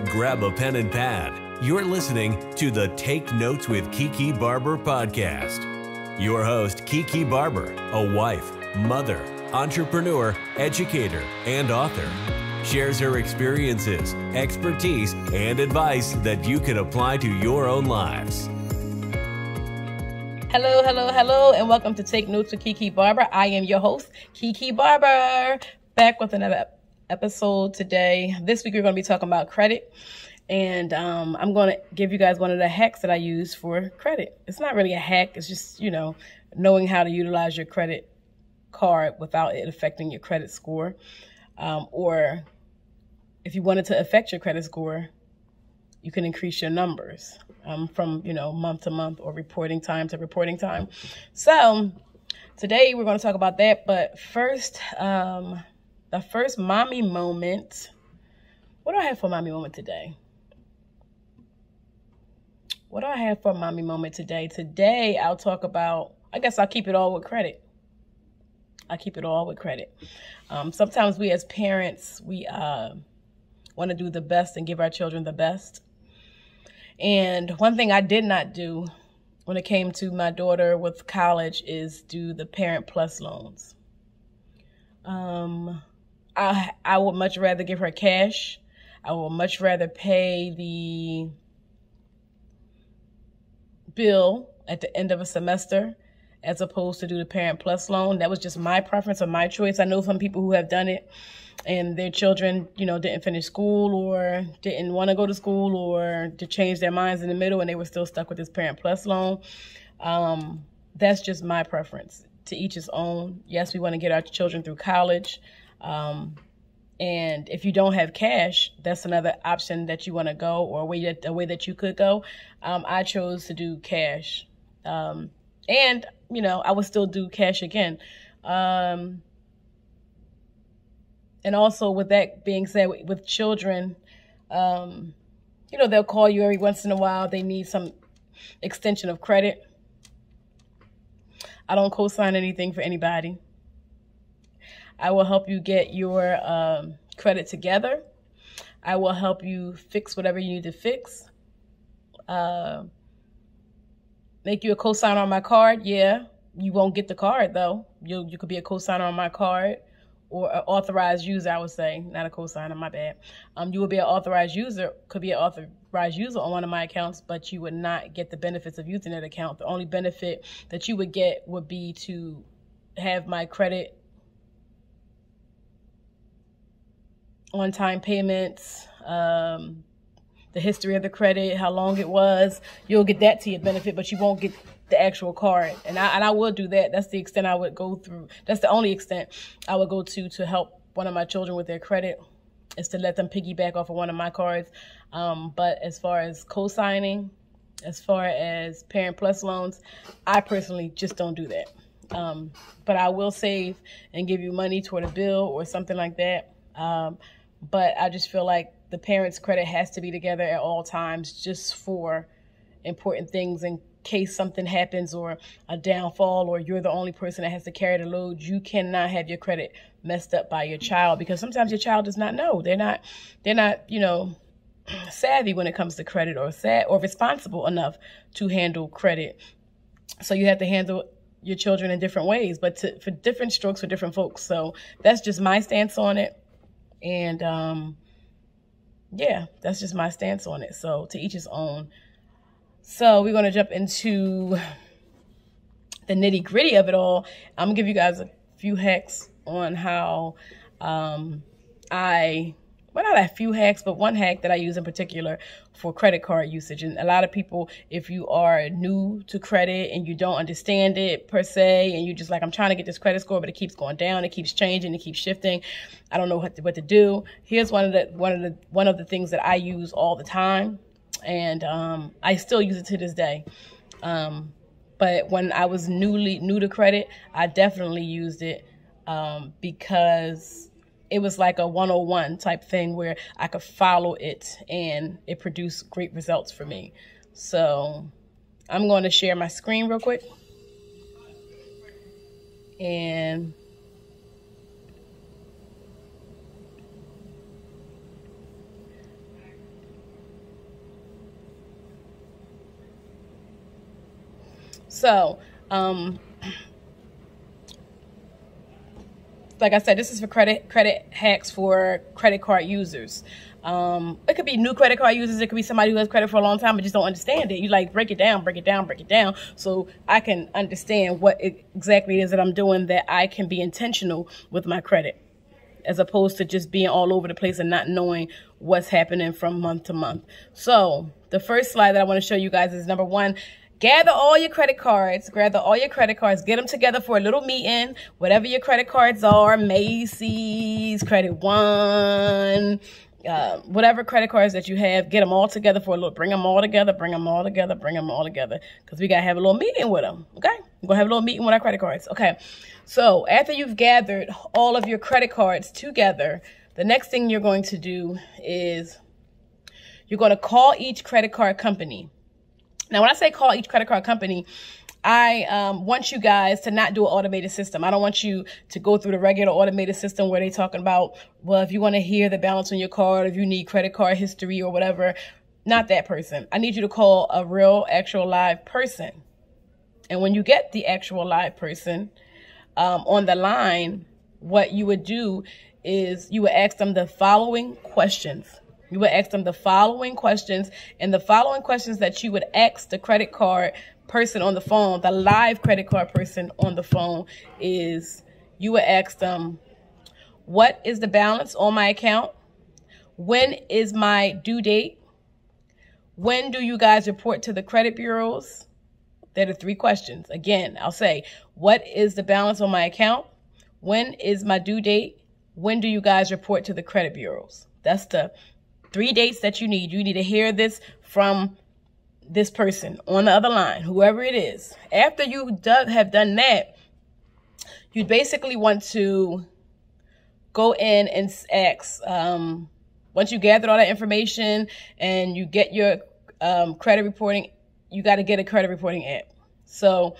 grab a pen and pad. You're listening to the Take Notes with Kiki Barber podcast. Your host, Kiki Barber, a wife, mother, entrepreneur, educator, and author, shares her experiences, expertise, and advice that you can apply to your own lives. Hello, and welcome to Take Notes with Kiki Barber. I am your host, Kiki Barber, back with another episode today. This week, we're going to be talking about credit, and I'm going to give you guys one of the hacks that I use for credit. It's not really a hack. It's just, knowing how to utilize your credit card without it affecting your credit score. Or if you wanted to affect your credit score, you can increase your numbers from, month to month or reporting time to reporting time. So today we're going to talk about that. But first, the first mommy moment. What do I have for mommy moment today? Today I'll talk about, I guess I'll keep it all with credit. Sometimes we as parents, we want to do the best and give our children the best. And one thing I did not do when it came to my daughter with college is do the Parent Plus loans. I would much rather give her cash. I would much rather pay the bill at the end of a semester as opposed to do the Parent Plus loan. That was just my preference or my choice. I know some people who have done it and their children, didn't finish school or didn't want to go to school or to change their minds in the middle and they were still stuck with this Parent Plus loan. That's just my preference. To each his own. Yes, we want to get our children through college. And if you don't have cash, that's another option that you want to go or a way that you could go. I chose to do cash. And, I would still do cash again. And also with that being said, with children, they'll call you every once in a while. They need some extension of credit. I don't co-sign anything for anybody. I will help you get your credit together. I will help you fix whatever you need to fix. Make you a co-signer on my card. Yeah, you won't get the card though. You could be a co-signer on my card or an authorized user, I would say, not a co-signer, my bad. You would be an authorized user, could be an authorized user on one of my accounts, but you would not get the benefits of using that account. The only benefit that you would get would be to have my credit, on-time payments, the history of the credit, how long it was. You'll get that to your benefit, but you won't get the actual card. And I will do that. That's the extent I would go through. That's the only extent I would go to help one of my children with their credit, is to let them piggyback off of one of my cards. But as far as co-signing, as far as Parent Plus loans, I personally just don't do that. But I will save and give you money toward a bill or something like that. But I just feel like the parents' credit has to be together at all times just for important things in case something happens or a downfall or you're the only person that has to carry the load. You cannot have your credit messed up by your child because sometimes your child does not know. They're not, savvy when it comes to credit or responsible enough to handle credit. So you have to handle your children in different ways, but for different strokes for different folks. So that's just my stance on it. And, that's just my stance on it. So to each his own. So we're going to jump into the nitty gritty of it all. I'm going to give you guys a few hacks on how, not a few hacks, but one hack that I use in particular for credit card usage. And a lot of people, if you are new to credit and you don't understand it per se, and you're just like, I'm trying to get this credit score, but it keeps going down, it keeps changing, it keeps shifting, I don't know what to do. Here's one of the things that I use all the time, and I still use it to this day. But when I was new to credit, I definitely used it because it was like a 101 type thing where I could follow it and it produced great results for me. So I'm going to share my screen real quick. And So, like I said, this is for credit hacks for credit card users. It could be new credit card users. It could be somebody who has credit for a long time but just don't understand it. You like break it down, so I can understand what exactly it is that I'm doing, that I can be intentional with my credit, as opposed to just being all over the place and not knowing what's happening from month to month. So the first slide that I want to show you guys is number one. Gather all your credit cards, get them together for a little meeting, whatever your credit cards are, Macy's, Credit One, whatever credit cards that you have, get them all together for a little, bring them all together, because we got to have a little meeting with them, okay? We're going to have a little meeting with our credit cards, okay? So after you've gathered all of your credit cards together, the next thing you're going to do is you're going to call each credit card company. Now, when I say call each credit card company, I want you guys to not do an automated system. I don't want you to go through the regular automated system where they're talking about, well, if you want to hear the balance on your card, if you need credit card history or whatever, not that person. I need you to call a real, actual live person. And when you get the actual live person on the line, what you would do is you would ask them the following questions. You would ask them the following questions, and the following questions that you would ask the credit card person on the phone, the live credit card person on the phone, is you would ask them, what is the balance on my account? When is my due date? When do you guys report to the credit bureaus? They're the three questions. Again, I'll say, what is the balance on my account? When is my due date? When do you guys report to the credit bureaus? That's the 3 dates that you need. You need to hear this from this person on the other line, whoever it is. After you have done that, you basically want to go in and ask, once you gathered all that information and you get your credit reporting, you got to get a credit reporting app. So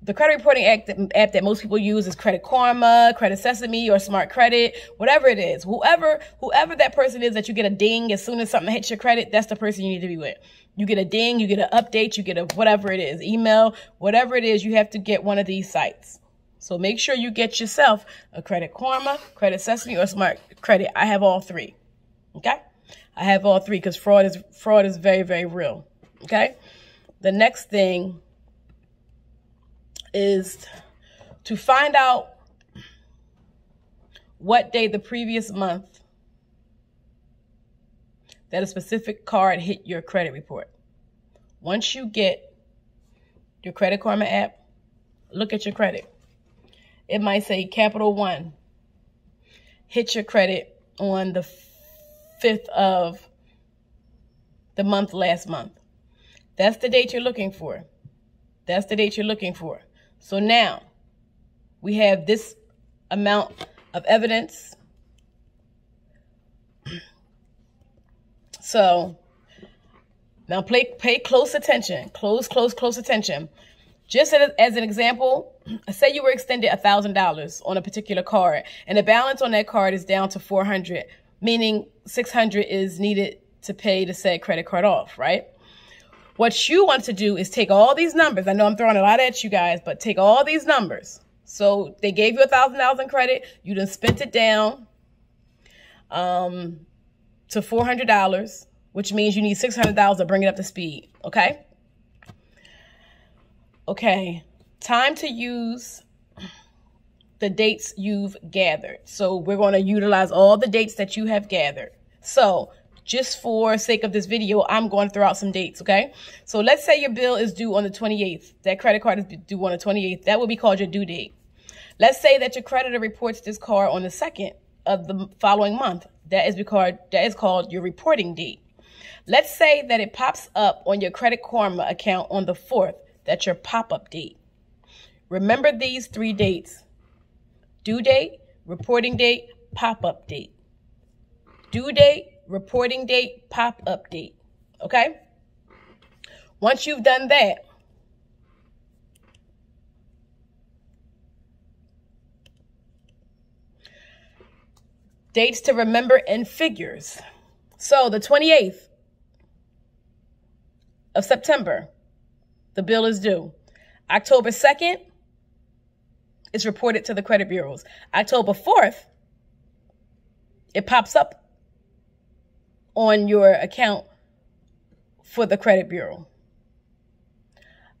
the credit reporting app that most people use is Credit Karma, Credit Sesame, or Smart Credit, whatever it is. Whoever that person is that you get a ding as soon as something hits your credit, that's the person you need to be with. You get a ding, you get an update, you get a whatever it is, email, whatever it is, you have to get one of these sites. So make sure you get yourself a Credit Karma, Credit Sesame, or Smart Credit. I have all three, okay? I have all three because fraud is very, very real, okay? The next thing is to find out what day the previous month that a specific card hit your credit report. Once you get your Credit Karma app, look at your credit. It might say Capital One hit your credit on the 5th of the month last month. That's the date you're looking for. So now we have this amount of evidence. So now pay close attention, close attention. Just as an example, say you were extended $1,000 on a particular card and the balance on that card is down to $400, meaning $600 is needed to pay the said credit card off, right? What you want to do is take all these numbers. I know I'm throwing a lot at you guys, but take all these numbers. So they gave you $1,000 in credit. You done spent it down to $400, which means you need $600 to bring it up to speed, okay? Okay, time to use the dates you've gathered. So we're going to utilize all the dates that you have gathered. So just for sake of this video, I'm going to throw out some dates, okay? So let's say your bill is due on the 28th. That credit card is due on the 28th. That will be called your due date. Let's say that your creditor reports this card on the 2nd of the following month. That is called your reporting date. Let's say that it pops up on your Credit Karma account on the 4th. That's your pop-up date. Remember these 3 dates: due date, reporting date, pop-up date. Due date, reporting date, pop-up date. Okay? Once you've done that, dates to remember in figures. So the 28th of September, the bill is due. October 2nd, it's reported to the credit bureaus. October 4th, it pops up on your account for the credit bureau.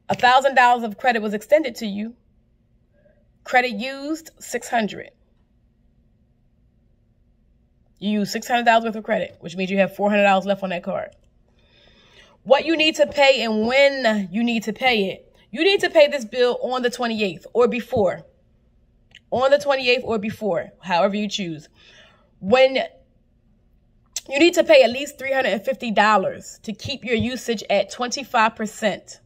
$1,000 of credit was extended to you. Credit used, $600. You use $600 worth of credit, which means you have $400 left on that card. What you need to pay and when you need to pay it. You need to pay this bill on the 28th or before. On the 28th or before, however you choose. When you need to pay at least $350 to keep your usage at 25%.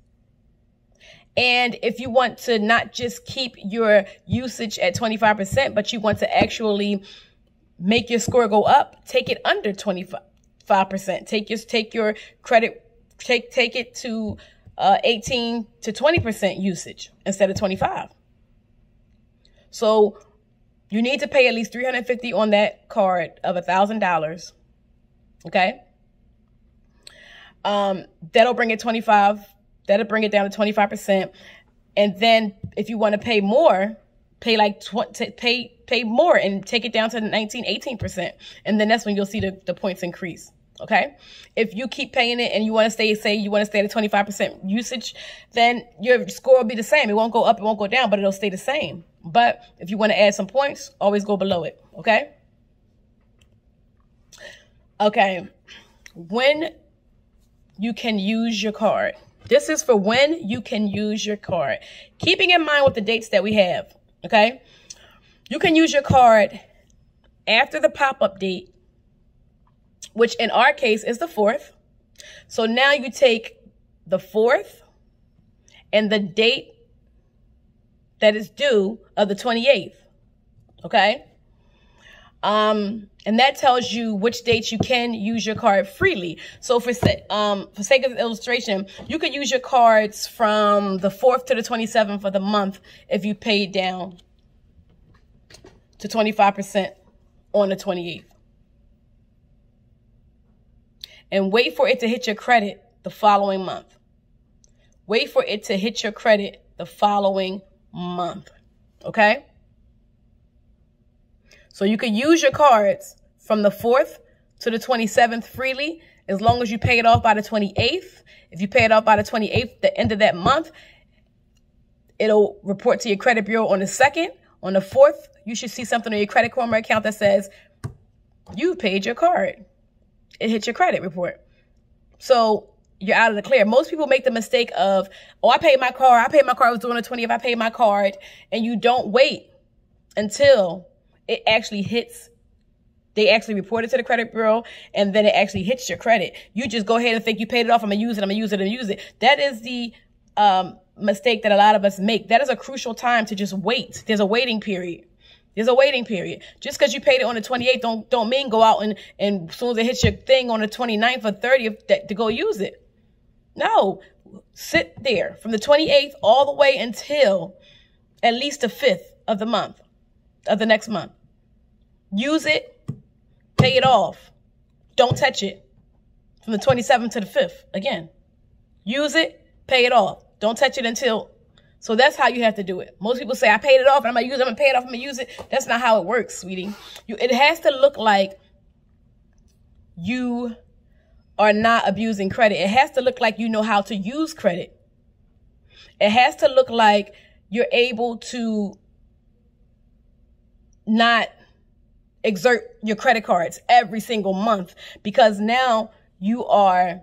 And if you want to not just keep your usage at 25%, but you want to actually make your score go up, take it under 25%. Take your credit, take it to 18 to 20% usage instead of 25. So you need to pay at least $350 on that card of $1,000. Okay. That'll bring it 25. That'll bring it down to 25%. And then if you want to pay more, pay more and take it down to 19, 18%. And then that's when you'll see the points increase. Okay. If you keep paying it and you want to say you want to stay at 25% usage, then your score will be the same. It won't go up, it won't go down, but it'll stay the same. But if you want to add some points, always go below it. Okay. Okay. When you can use your card. This is for when you can use your card. Keeping in mind with the dates that we have. Okay. You can use your card after the pop-up date, which in our case is the 4th. So now you take the 4th and the date that is due of the 28th. Okay. And that tells you which dates you can use your card freely. So for sake of illustration, you could use your cards from the 4th to the 27th of the month if you paid down to 25% on the 28th. And wait for it to hit your credit the following month. Wait for it to hit your credit the following month. Okay? So you can use your cards from the 4th to the 27th freely as long as you pay it off by the 28th. If you pay it off by the 28th, the end of that month, it'll report to your credit bureau on the 2nd. On the 4th, you should see something on your Credit Karma account that says you paid your card. It hit your credit report. So you're out of the clear. Most people make the mistake of, oh, I paid my card. I was doing the 20th. I paid my card. And you don't wait until it actually hits. They actually report it to the credit bureau and then it actually hits your credit. You just go ahead and think you paid it off. I'm going to use it. That is the mistake that a lot of us make. That is a crucial time to just wait. There's a waiting period. Just because you paid it on the 28th don't mean go out and as soon as it hits your thing on the 29th or 30th to go use it. No, sit there from the 28th all the way until at least the 5th of the month, of the next month. Use it, pay it off. Don't touch it from the 27th to the 5th. Again, use it, pay it off. Don't touch it until. So that's how you have to do it. Most people say, I paid it off and I'm going to use it. I'm going to pay it off. I'm going to use it. That's not how it works, sweetie. It has to look like you are not abusing credit. It has to look like you know how to use credit. It has to look like you're able to not exert your credit cards every single month because now you are,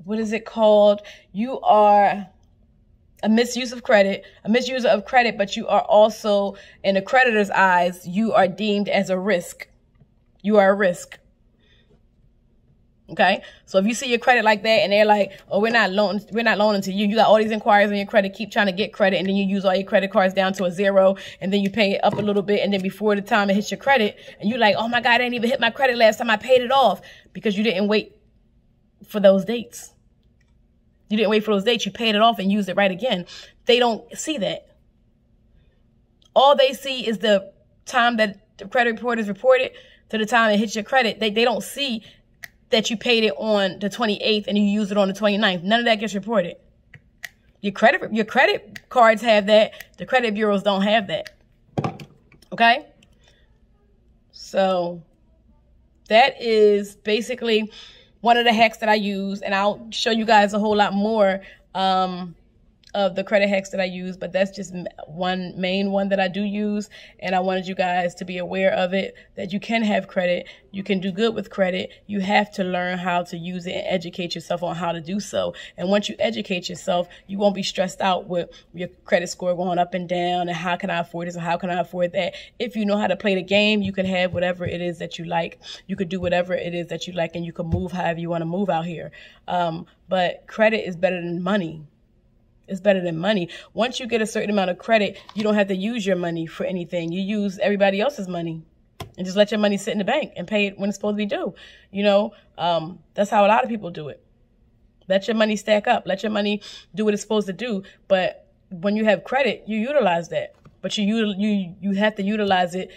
what is it called? You are a misuser of credit, but you are also, in the creditor's eyes, you are deemed as a risk. You are a risk. Okay? So if you see your credit like that and they're like, oh, we're not loaning to you. You got all these inquiries on your credit, keep trying to get credit, and then you use all your credit cards down to a 0, and then you pay it up a little bit, and then before the time it hits your credit, and you're like, oh my God, I didn't even hit my credit last time I paid it off because you didn't wait for those dates. You didn't wait for those dates. You paid it off and used it right again. They don't see that. All they see is the time that the credit report is reported to the time it hits your credit. They don't see that you paid it on the 28th and you use it on the 29th. None of that gets reported. Your credit cards have that. The credit bureaus don't have that. Okay? So that is basically one of the hacks that I use, and I'll show you guys a whole lot more of the credit hacks that I use, but that's just one main one that I do use, and I wanted you guys to be aware of it, that you can have credit, you can do good with credit. You have to learn how to use it and educate yourself on how to do so. And once you educate yourself, you won't be stressed out with your credit score going up and down and how can I afford this and how can I afford that. If you know how to play the game, you can have whatever it is that you like. You could do whatever it is that you like, and you can move however you want to move out here. But credit is better than money. It's better than money. Once you get a certain amount of credit, you don't have to use your money for anything. You use everybody else's money and just let your money sit in the bank and pay it when it's supposed to be due. You know, that's how a lot of people do it. Let your money stack up. Let your money do what it's supposed to do. But when you have credit, you utilize that. But you have to utilize it,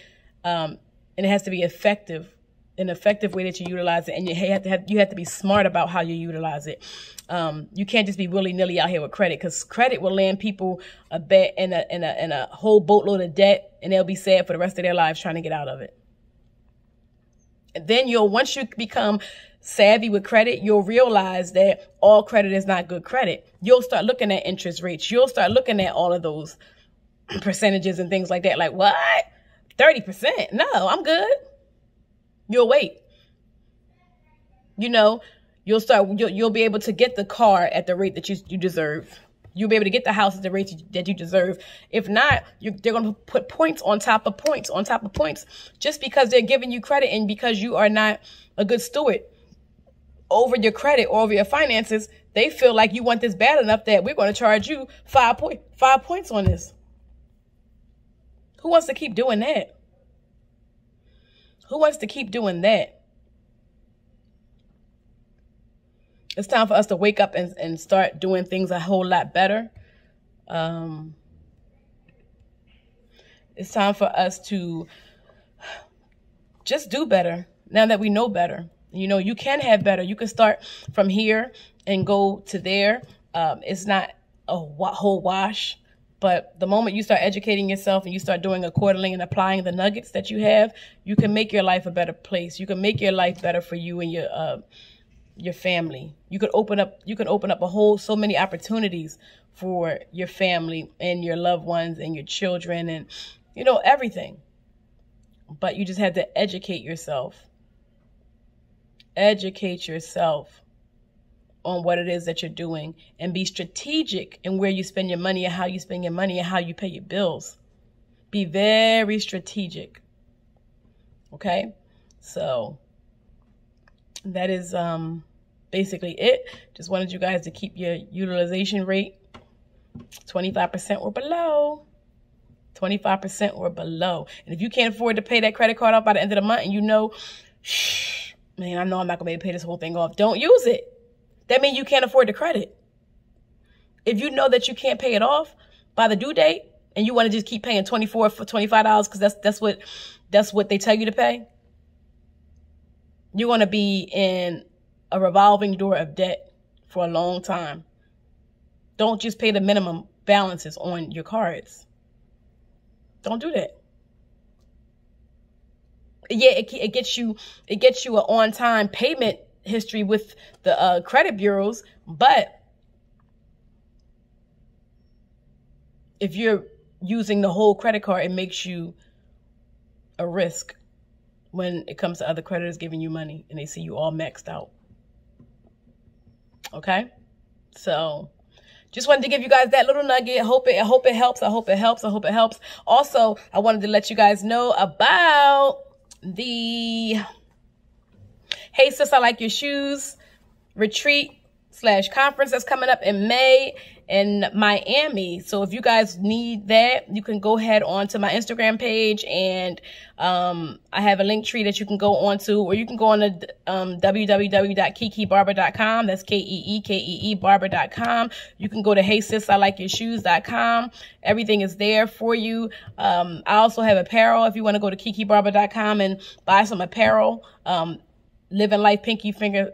and it has to be effective. An effective way that you utilize it, and you have to be smart about how you utilize it. You can't just be willy-nilly out here with credit, because credit will land people a bet in a whole boatload of debt, and they'll be sad for the rest of their lives trying to get out of it. And then once you become savvy with credit, you'll realize that all credit is not good credit. You'll start looking at interest rates. You'll start looking at all of those percentages and things like that. Like, what? 30%? No, I'm good. You'll wait. You know, you'll be able to get the car at the rate that you deserve. You'll be able to get the house at the rate that you deserve. If not, they're going to put points on top of points on top of points just because they're giving you credit, and because you are not a good steward over your credit or over your finances. They feel like you want this bad enough that we're going to charge you 5 points on this. Who wants to keep doing that? Who wants to keep doing that? It's time for us to wake up and start doing things a whole lot better. It's time for us to just do better now that we know better. You know, you can have better. You can start from here and go to there. It's not a whole wash. But the moment you start educating yourself and you start doing accordingly and applying the nuggets that you have, you can make your life a better place. You can make your life better for you and your family. You can open up so many opportunities for your family and your loved ones and your children and, you know, everything. But you just have to educate yourself. Educate yourself on what it is that you're doing, and be strategic in where you spend your money and how you spend your money and how you pay your bills. Be very strategic. Okay? So that is basically it. Just wanted you guys to keep your utilization rate 25% or below. 25% or below. And if you can't afford to pay that credit card off by the end of the month, and you know, man, I know I'm not going to be able to pay this whole thing off, don't use it. That means you can't afford the credit. If you know that you can't pay it off by the due date, and you want to just keep paying $24 for $25 because that's what they tell you to pay, you're going to be in a revolving door of debt for a long time. Don't just pay the minimum balances on your cards. Don't do that. Yeah, it gets you an on-time payment history with the credit bureaus, but if you're using the whole credit card, it makes you a risk when it comes to other creditors giving you money and they see you all maxed out. Okay, so just wanted to give you guys that little nugget. I hope it helps. I hope it helps. Also, I wanted to let you guys know about the Hey Sis, I Like Your Shoes retreat/conference that's coming up in May in Miami. So if you guys need that, you can go ahead onto my Instagram page, and I have a link tree that you can go onto, or you can go on to www.kekebarber.com. That's KEEKEE barber.com. You can go to HeySisILikeYourShoes.com. Everything is there for you. I also have apparel if you want to go to kekebarber.com and buy some apparel. Living Life Pinky Finger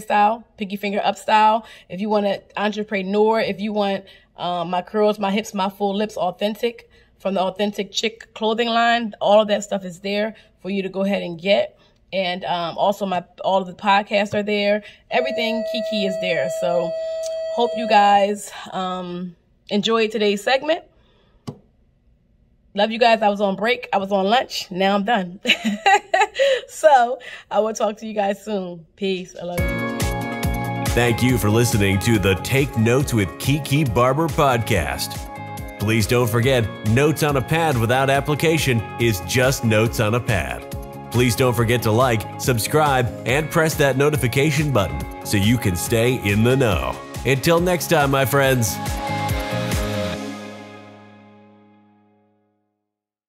style, pinky finger up style. If you want an entrepreneur, if you want my curls, my hips, my full lips authentic from the Authentic Chick clothing line, all of that stuff is there for you to go ahead and get. And also all of the podcasts are there. Everything Kiki is there. So hope you guys enjoyed today's segment. Love you guys. I was on break. I was on lunch. Now I'm done. So I will talk to you guys soon. Peace. I love you. Thank you for listening to the Take Notes with Kiki Barber podcast. Please don't forget, notes on a pad without application is just notes on a pad. Please don't forget to like, subscribe, and press that notification button so you can stay in the know. Until next time, my friends.